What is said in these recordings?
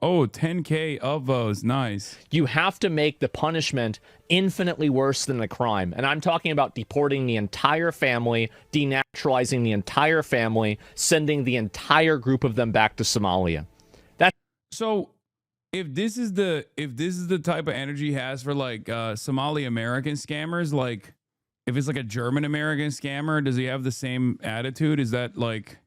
Oh, 10K of those. Nice. You have to make the punishment infinitely worse than the crime. And I'm talking about deporting the entire family, denaturalizing the entire family, sending the entire group of them back to Somalia. So if this is the type of energy he has for like Somali American scammers, like if it's like a German American scammer, does he have the same attitude? Is that like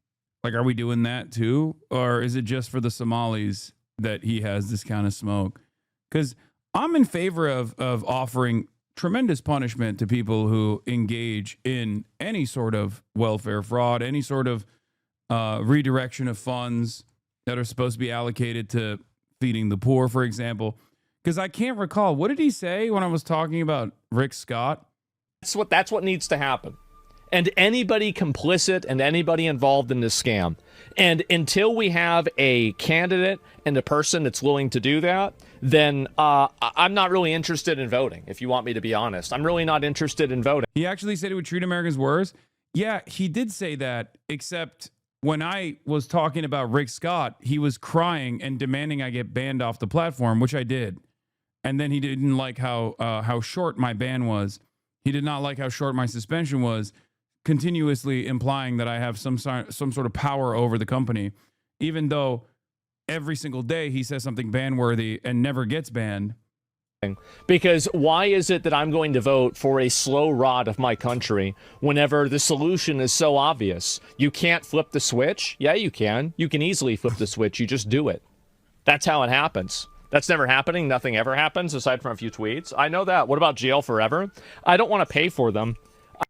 are we doing that too? Or is it just for the Somalis that he has this kind of smoke? Because I'm in favor of offering tremendous punishment to people who engage in any sort of welfare fraud, any sort of redirection of funds that are supposed to be allocated to feeding the poor, for example. Because I can't recall, what did he say when I was talking about Rick Scott? That's what needs to happen. And anybody complicit and anybody involved in this scam. And until we have a candidate and a person that's willing to do that, then I'm not really interested in voting, if you want me to be honest. I'm really not interested in voting. He actually said it would treat Americans worse? Yeah, he did say that, except when I was talking about Rick Scott, he was crying and demanding I get banned off the platform, which I did. And then he didn't like how short my ban was. He did not like how short my suspension was, continuously implying that I have some sort of power over the company, even though every single day he says something ban-worthy and never gets banned. Because why is it that I'm going to vote for a slow rot of my country whenever the solution is so obvious? You can't flip the switch? Yeah, you can. You can easily flip the switch. You just do it. That's how it happens. That's never happening. Nothing ever happens aside from a few tweets. I know that. What about jail forever? I don't want to pay for them.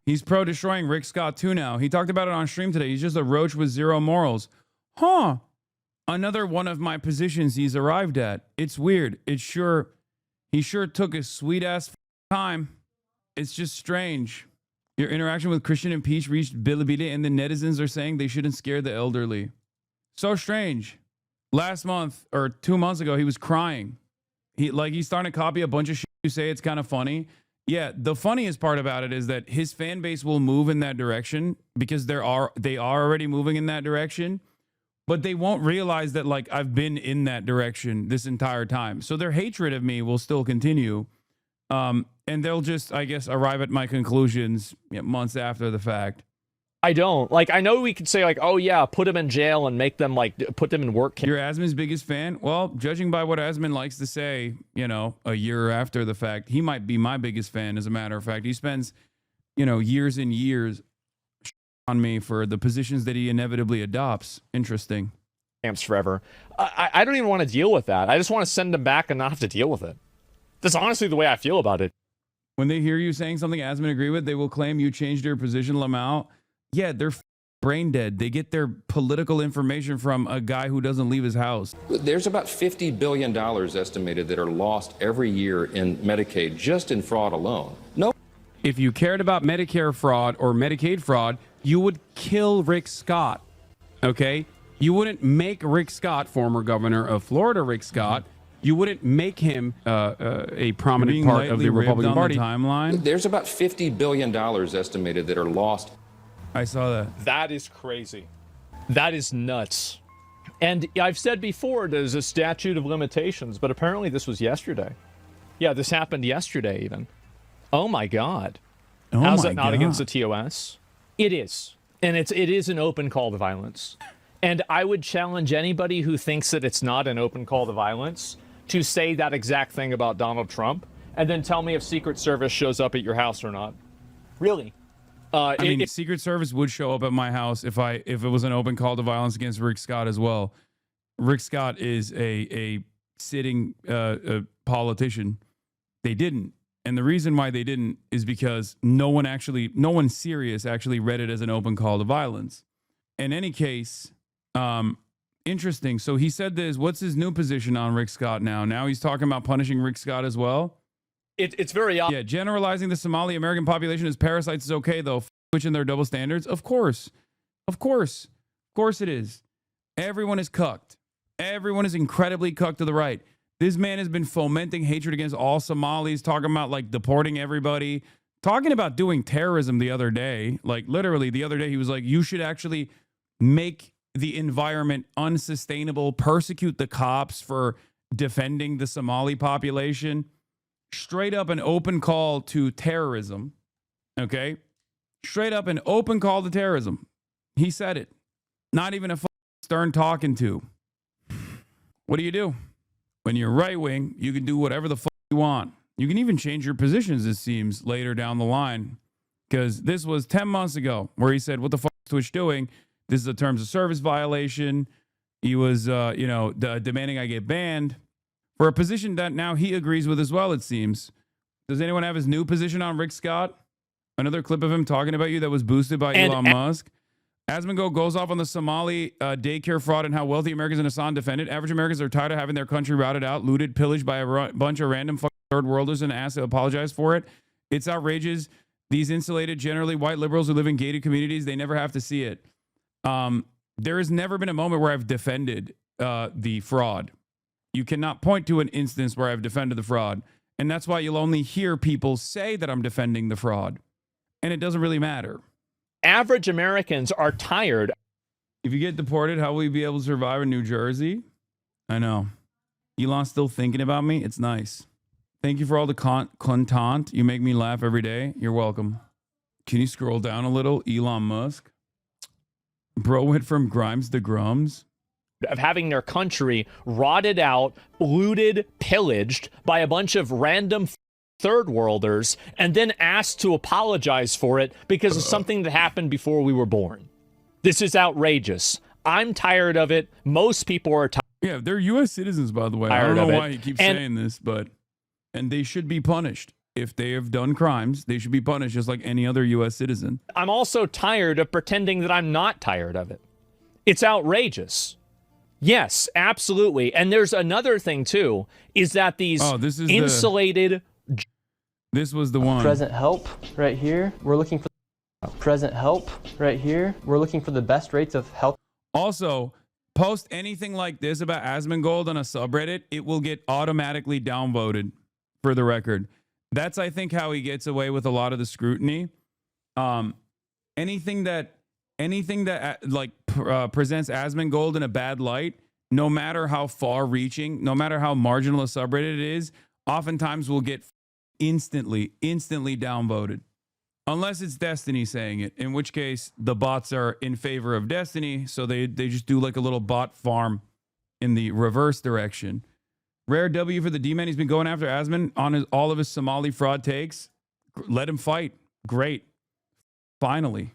He's pro-destroying Rick Scott too now. He talked about it on stream today. He's just a roach with zero morals. Huh. Another one of my positions he's arrived at. It's weird. He sure took a sweet-ass time. It's just strange. Your interaction with Christian and Peach reached Bilibili, and the netizens are saying they shouldn't scare the elderly. So strange. Last month, or 2 months ago, he was crying. He's starting to copy a bunch of shit you say. It's kind of funny. Yeah, the funniest part about it is that his fan base will move in that direction because they are already moving in that direction, but they won't realize that like I've been in that direction this entire time. So their hatred of me will still continue, and they'll just, I guess, arrive at my conclusions months after the fact. I don't. Like, I know we could say, like, oh, yeah, put them in jail and make them, like, put them in work camp. You're Asmon's biggest fan? Well, judging by what Asmon likes to say, a year after the fact, he might be my biggest fan, as a matter of fact. He spends, years and years on me for the positions that he inevitably adopts. Interesting. Camps forever. I don't even want to deal with that. I just want to send them back and not have to deal with it. That's honestly the way I feel about it. When they hear you saying something Asmon agree with, they will claim you changed your position, Lamau. Yeah, they're brain dead. They get their political information from a guy who doesn't leave his house. There's about $50 billion estimated that are lost every year in Medicaid, just in fraud alone. No. If you cared about Medicare fraud or Medicaid fraud, you would kill Rick Scott, okay? You wouldn't make Rick Scott, former governor of Florida, Rick Scott, you wouldn't make him a prominent part of the Republican Party. Timeline. There's about $50 billion estimated that are lost. I saw that. That is crazy. That is nuts. And I've said before, there's a statute of limitations, but apparently this was yesterday. Yeah, this happened yesterday even. Oh my God. How's that not against the TOS? It is. And it is an open call to violence. And I would challenge anybody who thinks that it's not an open call to violence to say that exact thing about Donald Trump and then tell me if Secret Service shows up at your house or not. Really? I mean, Secret Service would show up at my house if it was an open call to violence against Rick Scott as well. Rick Scott is a sitting politician. They didn't. And the reason why they didn't is because no one serious actually read it as an open call to violence. In any case, interesting. So he said this, what's his new position on Rick Scott now? Now he's talking about punishing Rick Scott as well? It's very obvious. Yeah, generalizing the Somali American population as parasites is okay, though. Switching their double standards? Of course. Of course. Of course it is. Everyone is cucked. Everyone is incredibly cucked to the right. This man has been fomenting hatred against all Somalis, talking about, like, deporting everybody, talking about doing terrorism the other day. Like, literally, the other day, he was like, you should actually make the environment unsustainable, persecute the cops for defending the Somali population. Straight up an open call to terrorism. Okay? Straight up an open call to terrorism. He said it. Not even a stern talking to. What do? When you're right wing, you can do whatever the fuck you want. You can even change your positions, it seems, later down the line. Because this was 10 months ago where he said, what the fuck is Twitch doing? This is a terms of service violation. He was, demanding I get banned for a position that now he agrees with as well, it seems. Does anyone have his new position on Rick Scott? Another clip of him talking about you that was boosted by Elon Musk. Asmongold goes off on the Somali daycare fraud and how wealthy Americans and Hasan defended. Average Americans are tired of having their country routed out, looted, pillaged by a bunch of random third worlders and asked to apologize for it. It's outrageous. These insulated, generally white liberals who live in gated communities, they never have to see it. There has never been a moment where I've defended the fraud. You cannot point to an instance where I've defended the fraud. And that's why you'll only hear people say that I'm defending the fraud. And it doesn't really matter. Average Americans are tired. If you get deported, how will you be able to survive in New Jersey? I know. Elon's still thinking about me. It's nice. Thank you for all the content. You make me laugh every day. You're welcome. Can you scroll down a little? Elon Musk. Bro went from Grimes to Grums. Of having their country rotted out, looted, pillaged by a bunch of random third worlders, and then asked to apologize for it because of something that happened before we were born. This is outrageous. I'm tired of it. Most people are tired. Yeah, they're U.S. citizens, by the way. I don't know why he keeps saying this, but and they should be punished. If they have done crimes, they should be punished just like any other U.S. citizen. I'm also tired of pretending that I'm not tired of it. It's outrageous. Yes, absolutely. And there's another thing, too, is that these insulated... This was the one. Present help right here. We're looking for present help right here. We're looking for the best rates of health. Also, post anything like this about Asmongold on a subreddit, it will get automatically downvoted, for the record. That's, I think, how he gets away with a lot of the scrutiny. Anything that presents Asmongold in a bad light, no matter how far-reaching, no matter how marginal a subreddit it is, oftentimes will get instantly downvoted. Unless it's Destiny saying it, in which case the bots are in favor of Destiny, so they just do like a little bot farm in the reverse direction. Rare W for the D-Man. He's been going after Asmon on all of his Somali fraud takes. Let him fight. Great. Finally.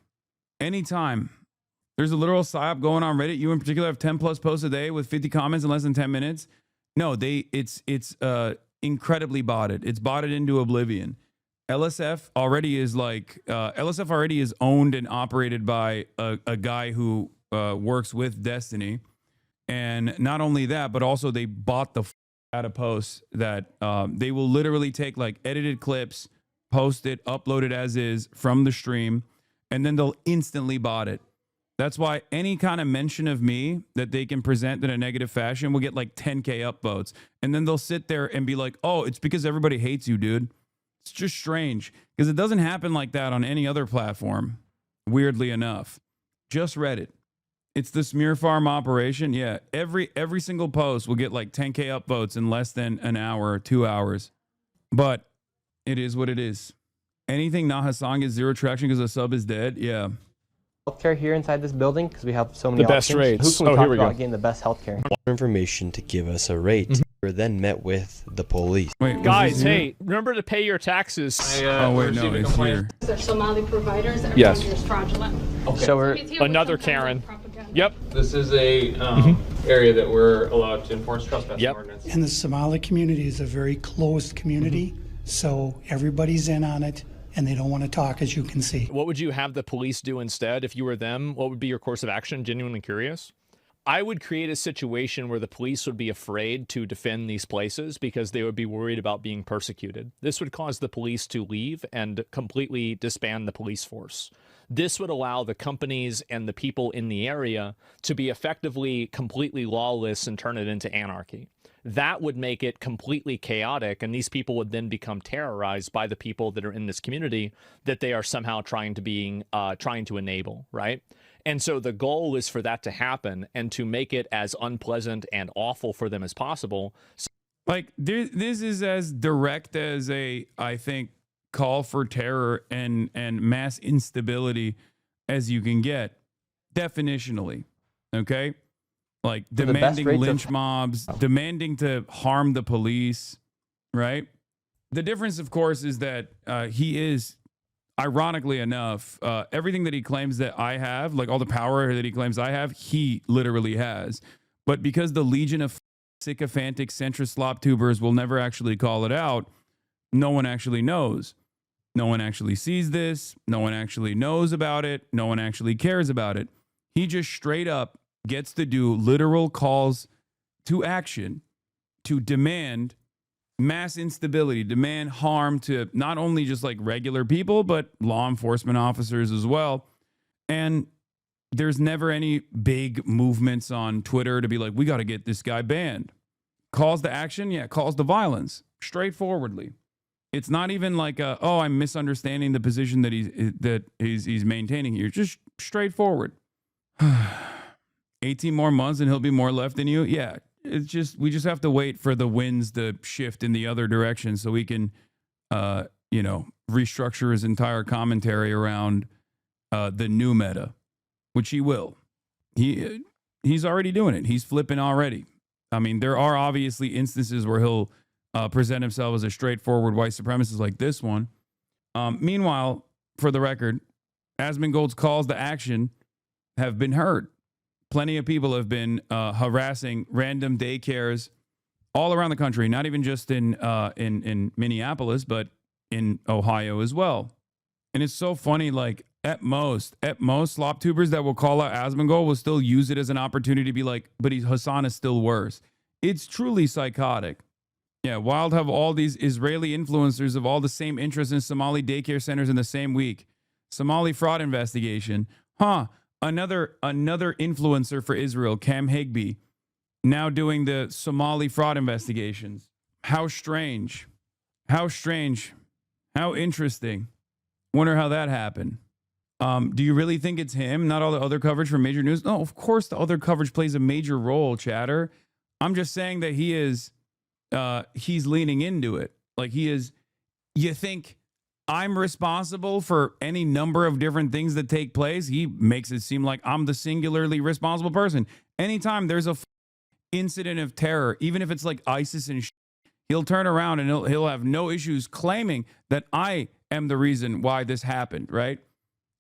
Anytime. There's a literal psyop going on Reddit. You in particular have 10 plus posts a day with 50 comments in less than 10 minutes. No, it's incredibly botted. It's botted into oblivion. LSF already is owned and operated by a guy who works with Destiny. And not only that, but also they bought the out of posts that they will literally take like edited clips, post it, upload it as is from the stream, and then they'll instantly bot it. That's why any kind of mention of me that they can present in a negative fashion will get like 10K upvotes. And then they'll sit there and be like, oh, it's because everybody hates you, dude. It's just strange because it doesn't happen like that on any other platform, weirdly enough. Just Reddit. It's the smear farm operation. Yeah, every single post will get like 10K upvotes in less than an hour or 2 hours. But it is what it is. Anything not Hasan gets zero traction because the sub is dead. Yeah. Healthcare here inside this building because we have so many the best options. rates. Who can we talk here we about go. getting the best healthcare? Information to give us a rate. We were then met with the police. Wait, Guys, hey, remember to pay your taxes. Oh wait, no, it's here. They're Somali providers. Yes. Everyone here is fraudulent. Okay. So we're Another Karen. Yep. This is a area that we're allowed to enforce trespassing ordinance. And the Somali community is a very closed community, so everybody's in on it, and they don't want to talk, as you can see. What would you have the police do instead if you were them? What would be your course of action? Genuinely curious. I would create a situation where the police would be afraid to defend these places because they would be worried about being persecuted. This would cause the police to leave and completely disband the police force. This would allow the companies and the people in the area to be effectively completely lawless and turn it into anarchy. That would make it completely chaotic, and these people would then become terrorized by the people that are in this community that they are somehow trying to enable, right? And so the goal is for that to happen and to make it as unpleasant and awful for them as possible. Like this is as direct as I think, call for terror and mass instability as you can get, definitionally. Okay, like the best demanding rates lynch of- mobs, demanding to harm the police, right? The difference, of course, is that he is, ironically enough, everything that he claims that I have, like all the power that he claims I have, he literally has. But because the legion of sycophantic centrist slop tubers will never actually call it out, no one actually knows. No one actually sees this. No one actually knows about it. No one actually cares about it. He just straight up gets to do literal calls to action to demand mass instability, demand harm to not only just like regular people, but law enforcement officers as well. And there's never any big movements on Twitter to be like, we got to get this guy banned. Calls to action, yeah, calls to violence, straightforwardly. It's not even like, oh, I'm misunderstanding the position that he's maintaining here. Just straightforward. 18 more months and he'll be more left than you. Yeah, it's just, we just have to wait for the winds to shift in the other direction so we can, restructure his entire commentary around the new meta, which he will. He's already doing it. He's flipping already. I mean, there are obviously instances where he'll present himself as a straightforward white supremacist like this one. Meanwhile, for the record, Asmongold's calls to action have been heard. Plenty of people have been harassing random daycares all around the country, not even just in Minneapolis, but in Ohio as well. And it's so funny, like at most, slop tubers that will call out Asmongold will still use it as an opportunity to be like, but Hasan is still worse. It's truly psychotic. Yeah, wild have all these Israeli influencers of all the same interests in Somali daycare centers in the same week. Somali fraud investigation. Another influencer for Israel, Cam Higby, now doing the Somali fraud investigations. How strange. How strange. How interesting. Wonder how that happened. Do you really think it's him, not all the other coverage from major news? No, of course the other coverage plays a major role, chatter. I'm just saying that he's leaning into it. Like he is, you think I'm responsible for any number of different things that take place? He makes it seem like I'm the singularly responsible person. Anytime there's a incident of terror, even if it's like ISIS and he'll turn around and he'll have no issues claiming that I am the reason why this happened, right?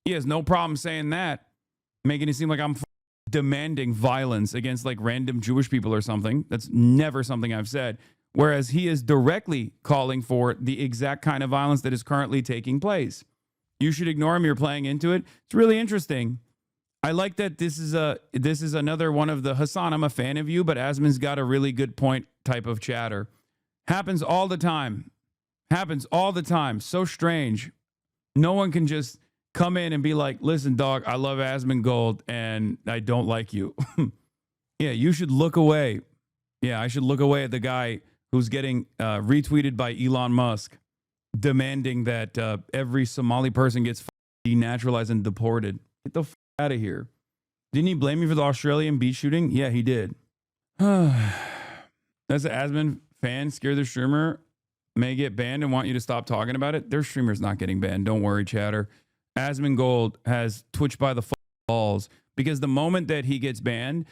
He has no problem saying that, making it seem like I'm demanding violence against like random Jewish people or something. That's never something I've said. Whereas he is directly calling for the exact kind of violence that is currently taking place. You should ignore him. You're playing into it. It's really interesting. I like that this is another one of the Hasan, I'm a fan of you, but Asmon's got a really good point type of chatter. Happens all the time. Happens all the time. So strange. No one can just come in and be like, listen, dog, I love Asmongold and I don't like you. Yeah, you should look away. Yeah, I should look away at the guy who's getting retweeted by Elon Musk, demanding that every Somali person gets denaturalized and deported. Get the out of here. Didn't he blame me for the Australian beach shooting? Yeah, he did. That's an Asmon fan. Scare the streamer. May get banned and want you to stop talking about it. Their streamer's not getting banned. Don't worry, chatter. Asmongold has twitched by the balls because the moment that he gets banned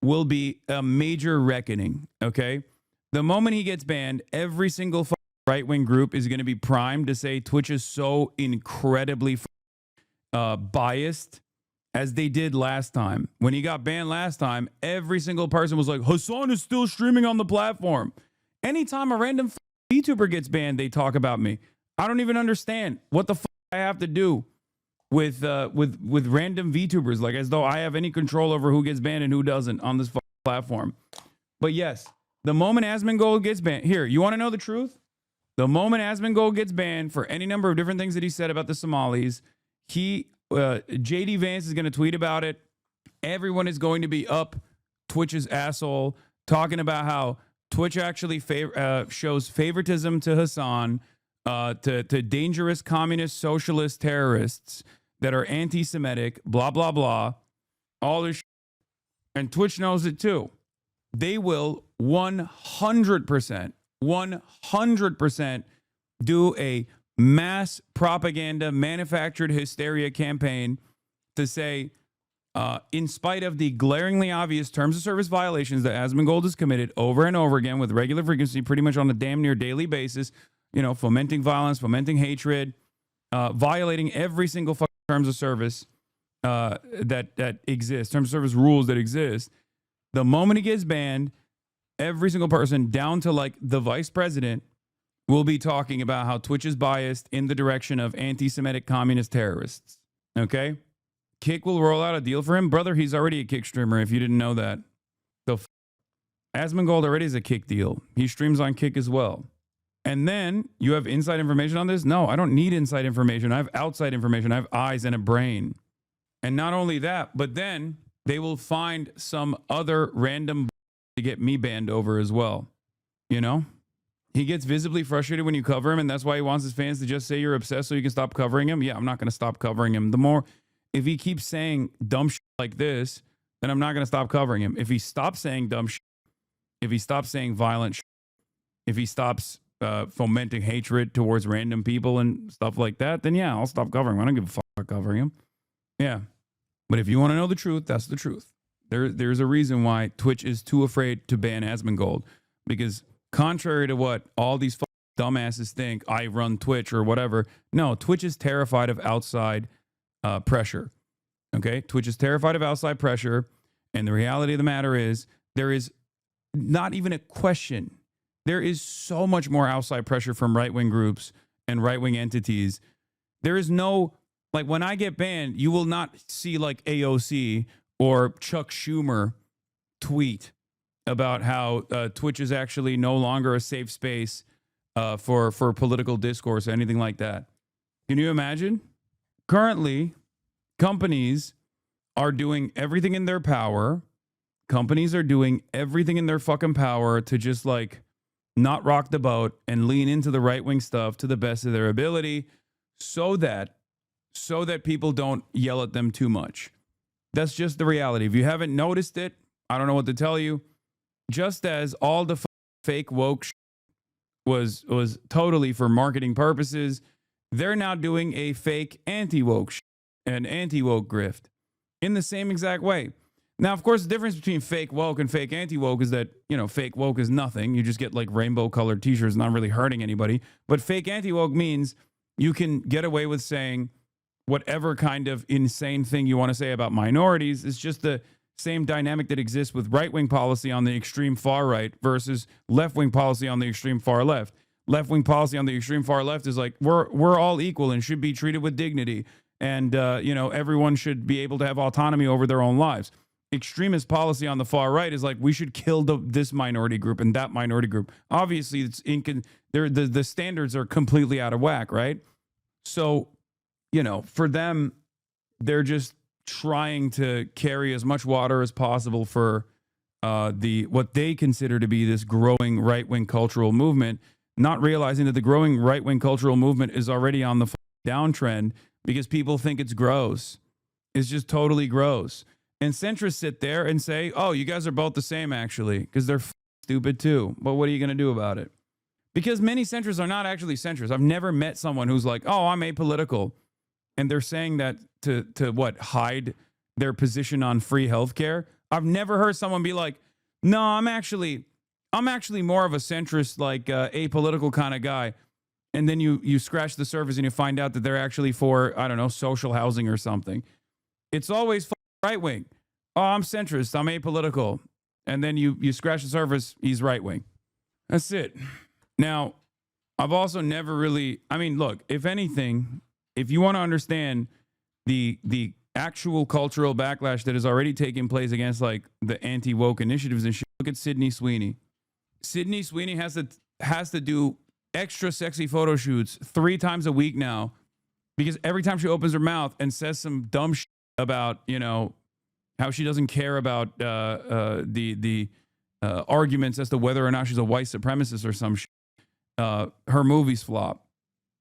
will be a major reckoning, okay? The moment he gets banned, every single right-wing group is going to be primed to say Twitch is so incredibly biased as they did last time. When he got banned last time, every single person was like, Hasan is still streaming on the platform. Anytime a random VTuber gets banned, they talk about me. I don't even understand what the I have to do with random VTubers, like as though I have any control over who gets banned and who doesn't on this platform. But yes, the moment Asmongold gets banned, here, you want to know the truth? The moment Asmongold gets banned for any number of different things that he said about the Somalis, JD Vance is going to tweet about it. Everyone is going to be up Twitch's asshole, talking about how Twitch actually shows favoritism to Hasan, to dangerous communist, socialist terrorists that are anti-Semitic, blah, blah, blah. all this shit. And Twitch knows it too. They will 100% do a mass propaganda, manufactured hysteria campaign to say, in spite of the glaringly obvious terms of service violations that Asmongold has committed over and over again with regular frequency, pretty much on a damn near daily basis, fomenting violence, fomenting hatred, violating every single fucking terms of service that exists, terms of service rules that exist. The moment he gets banned, every single person down to like the vice president will be talking about how Twitch is biased in the direction of anti-Semitic communist terrorists. Okay? Kick will roll out a deal for him. Brother, he's already a Kick streamer if you didn't know that. So Asmongold already is a Kick deal. He streams on Kick as well. And then you have inside information on this? No, I don't need inside information. I have outside information. I have eyes and a brain. And not only that, but then they will find some other random to get me banned over as well. He gets visibly frustrated when you cover him, and that's why he wants his fans to just say you're obsessed so you can stop covering him. Yeah, I'm not going to stop covering him. If he keeps saying dumb shit like this, then I'm not going to stop covering him. If he stops saying dumb shit, if he stops saying violent shit, if he stops fomenting hatred towards random people and stuff like that, then yeah, I'll stop covering him. I don't give a fuck about covering him. Yeah. But if you want to know the truth, that's the truth. There's a reason why Twitch is too afraid to ban Asmongold, because contrary to what all these dumbasses think, I run Twitch or whatever. No, Twitch is terrified of outside pressure. Okay? Twitch is terrified of outside pressure. And the reality of the matter is there is not even a question. There is so much more outside pressure from right-wing groups and right-wing entities. There is no, like when I get banned, you will not see like AOC or Chuck Schumer tweet about how Twitch is actually no longer a safe space for political discourse or anything like that. Can you imagine? Currently, companies are doing everything in their power. Companies are doing everything in their fucking power to just like not rock the boat and lean into the right-wing stuff to the best of their ability so that people don't yell at them too much. That's just the reality. If you haven't noticed it, I don't know what to tell you. Just as all the fake woke was totally for marketing purposes, they're now doing a fake anti-woke and anti-woke grift in the same exact way. Now, of course, the difference between fake woke and fake anti-woke is that, fake woke is nothing. You just get like rainbow colored t-shirts, not really hurting anybody. But fake anti-woke means you can get away with saying whatever kind of insane thing you want to say about minorities. It's just the same dynamic that exists with right-wing policy on the extreme far right versus left-wing policy on the extreme far left. Left-wing policy on the extreme far left is like, we're all equal and should be treated with dignity. And, everyone should be able to have autonomy over their own lives. Extremist policy on the far right is like, we should kill this minority group and that minority group. Obviously, the standards are completely out of whack, right? So, for them, they're just trying to carry as much water as possible for what they consider to be this growing right-wing cultural movement, not realizing that the growing right-wing cultural movement is already on the downtrend because people think it's gross. It's just totally gross. And centrists sit there and say, oh, you guys are both the same, actually, because they're stupid too. But what are you going to do about it? Because many centrists are not actually centrists. I've never met someone who's like, oh, I'm apolitical. And they're saying that to hide their position on free healthcare. I've never heard someone be like, no, I'm actually more of a centrist, like apolitical kind of guy. And then you scratch the surface and you find out that they're actually for, I don't know, social housing or something. It's always right wing. Oh, I'm centrist. I'm apolitical. And then you scratch the surface. He's right wing. That's it. Now, I've also never really, look, if anything, if you want to understand the actual cultural backlash that is already taking place against like the anti-woke initiatives and shit, look at Sydney Sweeney. Sydney Sweeney has to do extra sexy photo shoots 3 times a week now because every time she opens her mouth and says some dumb shit about, how she doesn't care about the arguments as to whether or not she's a white supremacist or some shit, her movies flop.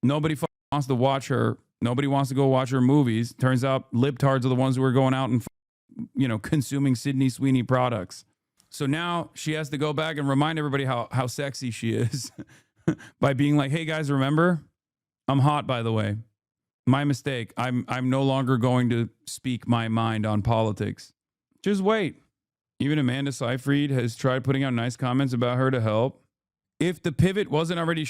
Nobody wants to watch her. Nobody wants to go watch her movies. Turns out libtards are the ones who are going out and consuming Sydney Sweeney products. So now she has to go back and remind everybody how sexy she is by being like, hey guys, remember? I'm hot, by the way. My mistake. I'm no longer going to speak my mind on politics. Just wait. Even Amanda Seyfried has tried putting out nice comments about her to help. If the pivot wasn't already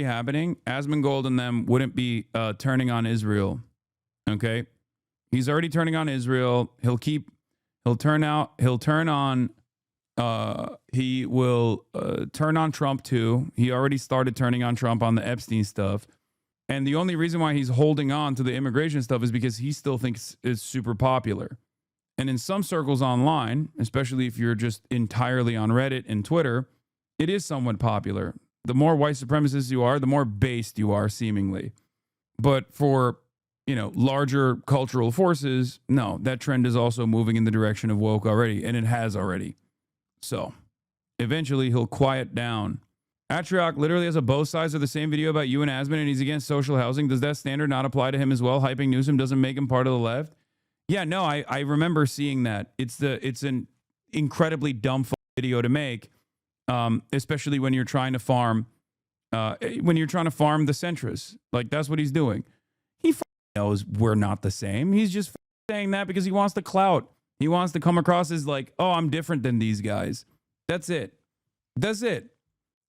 happening, Asmongold and them wouldn't be turning on Israel. Okay? He's already turning on Israel. He will turn on Trump too. He already started turning on Trump on the Epstein stuff. And the only reason why he's holding on to the immigration stuff is because he still thinks it's super popular. And in some circles online, especially if you're just entirely on Reddit and Twitter, it is somewhat popular. The more white supremacist you are, the more based you are, seemingly. But for, larger cultural forces, no, that trend is also moving in the direction of woke already, and it has already. So eventually he'll quiet down. Atriok literally has a both sides of the same video about you and Asman, and he's against social housing. Does that standard not apply to him as well? Hyping Newsom doesn't make him part of the left? Yeah, no, I remember seeing that. It's an incredibly dumb video to make, especially when you're trying to farm the centrists. Like, that's what he's doing. He knows we're not the same. He's just saying that because he wants the clout. He wants to come across as like, oh, I'm different than these guys. That's it. That's it.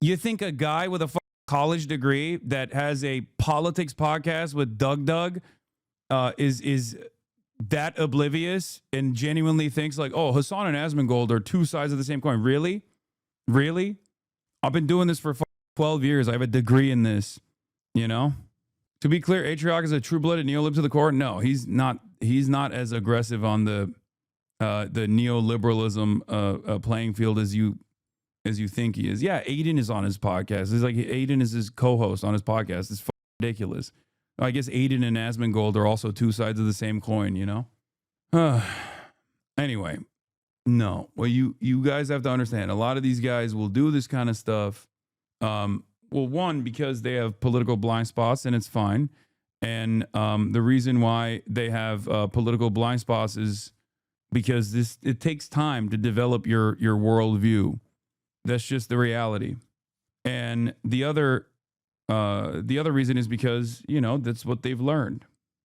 You think a guy with a college degree that has a politics podcast with Doug is that oblivious and genuinely thinks like, oh, Hasan and Asmongold are two sides of the same coin? Really? Really? I've been doing this for 12 years. I have a degree in this, To be clear, Atriok is a true-blooded neolib to the core. No, he's not. He's not as aggressive on the neoliberalism playing field as you think he is. Yeah, Aiden is on his podcast. It's like Aiden is his co-host on his podcast. It's ridiculous. I guess Aiden and Asmongold are also two sides of the same coin, Anyway, no. Well, you guys have to understand, a lot of these guys will do this kind of stuff. Well, one, because they have political blind spots, and it's fine. And the reason why they have political blind spots is because it takes time to develop your worldview. That's just the reality. And the other reason is because, that's what they've learned.